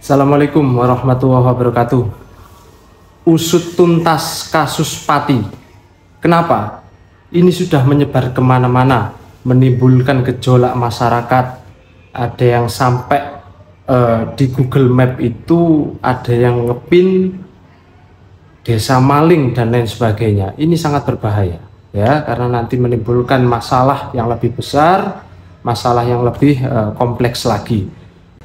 Assalamualaikum warahmatullahi wabarakatuh. Usut tuntas kasus Pati. Kenapa? Ini sudah menyebar kemana-mana, menimbulkan gejolak masyarakat. Ada yang sampai di Google Map itu ada yang ngepin desa maling dan lain sebagainya. Ini sangat berbahaya, ya, karena nanti menimbulkan masalah yang lebih besar, masalah yang lebih kompleks lagi.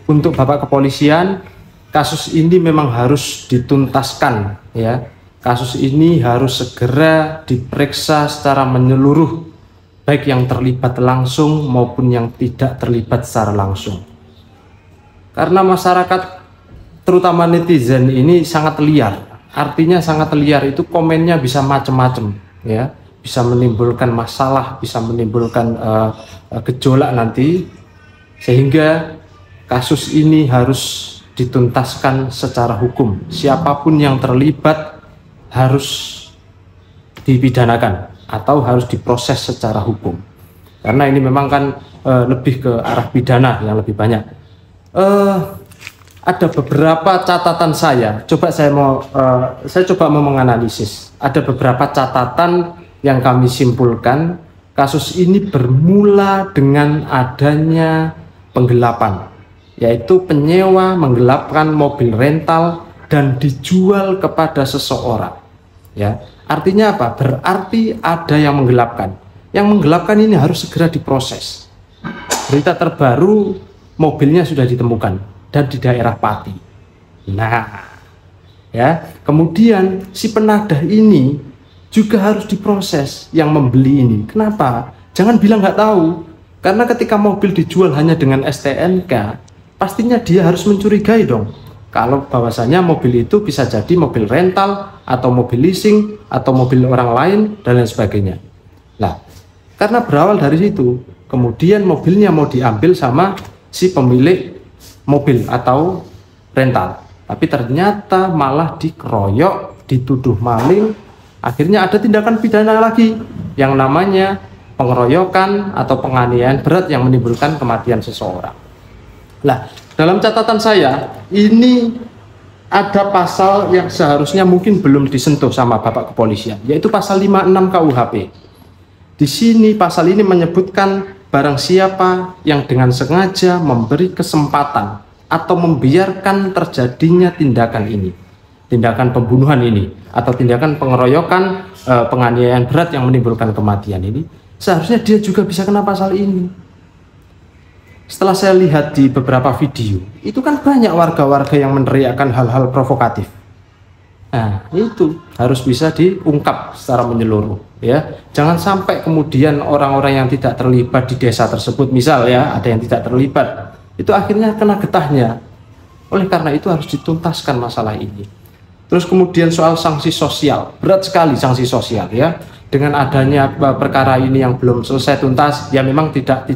Untuk Bapak Kepolisian, kasus ini memang harus dituntaskan, ya. Kasus ini harus segera diperiksa secara menyeluruh, baik yang terlibat langsung maupun yang tidak terlibat secara langsung. Karena masyarakat, terutama netizen ini sangat liar. Artinya sangat liar itu komennya bisa macam-macam, ya. Bisa menimbulkan masalah, bisa menimbulkan gejolak nanti, sehingga kasus ini harus dituntaskan secara hukum. Siapapun yang terlibat harus dipidanakan atau harus diproses secara hukum. Karena ini memang kan lebih ke arah pidana yang lebih banyak. Ada beberapa catatan saya. Saya coba mau menganalisis. Ada beberapa catatan yang kami simpulkan. Kasus ini bermula dengan adanya penggelapan, yaitu penyewa menggelapkan mobil rental dan dijual kepada seseorang, ya. Artinya apa? Berarti ada yang menggelapkan. Yang menggelapkan ini harus segera diproses. Berita terbaru, mobilnya sudah ditemukan dan di daerah Pati. Nah, ya, kemudian si penadah ini juga harus diproses, yang membeli ini. Kenapa? Jangan bilang nggak tahu. Karena ketika mobil dijual hanya dengan STNK, pastinya dia harus mencurigai dong, kalau bahwasanya mobil itu bisa jadi mobil rental atau mobil leasing atau mobil orang lain dan lain sebagainya. Nah, karena berawal dari situ, kemudian mobilnya mau diambil sama si pemilik mobil atau rental, tapi ternyata malah dikeroyok, dituduh maling. Akhirnya ada tindakan pidana lagi yang namanya pengeroyokan atau penganiayaan berat yang menimbulkan kematian seseorang. Nah, dalam catatan saya, ini ada pasal yang seharusnya mungkin belum disentuh sama Bapak Kepolisian, yaitu pasal 56 KUHP. Di sini pasal ini menyebutkan barang siapa yang dengan sengaja memberi kesempatan atau membiarkan terjadinya tindakan ini, tindakan pembunuhan ini, atau tindakan pengeroyokan, penganiayaan berat yang menimbulkan kematian ini, seharusnya dia juga bisa kena pasal ini. Setelah saya lihat di beberapa video, itu kan banyak warga-warga yang meneriakkan hal-hal provokatif. Nah, itu harus bisa diungkap secara menyeluruh, ya. Jangan sampai kemudian orang-orang yang tidak terlibat di desa tersebut, misal ya, ada yang tidak terlibat, itu akhirnya kena getahnya. Oleh karena itu harus dituntaskan masalah ini. Terus kemudian soal sanksi sosial, berat sekali sanksi sosial, ya. Dengan adanya perkara ini yang belum selesai tuntas, ya memang tidak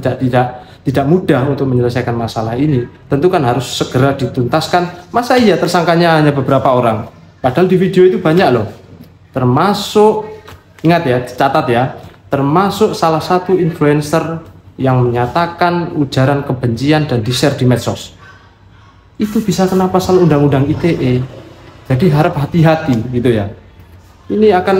mudah untuk menyelesaikan masalah ini. Tentu kan harus segera dituntaskan. Masa iya tersangkanya hanya beberapa orang? Padahal di video itu banyak loh. Termasuk, ingat ya, catat ya, termasuk salah satu influencer yang menyatakan ujaran kebencian dan di-share di medsos. Itu bisa kena pasal Undang-Undang ITE. Jadi harap hati-hati gitu ya. Ini akan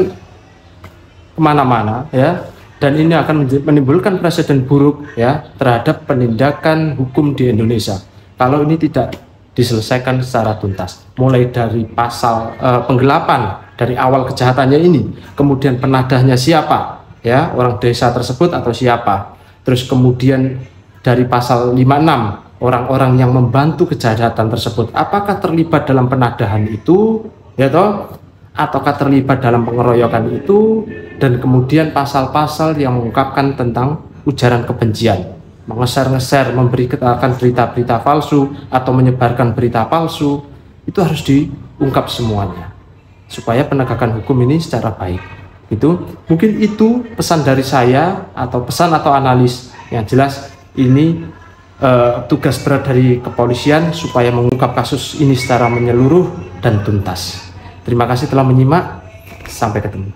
kemana-mana, ya. Dan ini akan menimbulkan presiden buruk, ya, terhadap penindakan hukum di Indonesia kalau ini tidak diselesaikan secara tuntas. Mulai dari pasal penggelapan dari awal kejahatannya ini, kemudian penadahnya siapa, ya, orang desa tersebut atau siapa. Terus kemudian dari pasal 56, orang-orang yang membantu kejahatan tersebut, apakah terlibat dalam penadahan itu, ya toh, ataukah terlibat dalam pengeroyokan itu. Dan kemudian pasal-pasal yang mengungkapkan tentang ujaran kebencian, mengeser-ngeser, memberikan berita-berita palsu atau menyebarkan berita palsu, itu harus diungkap semuanya supaya penegakan hukum ini secara baik. Itu mungkin itu pesan dari saya, atau pesan atau analis. Yang jelas ini tugas berat dari kepolisian supaya mengungkap kasus ini secara menyeluruh dan tuntas. Terima kasih telah menyimak. Sampai ketemu.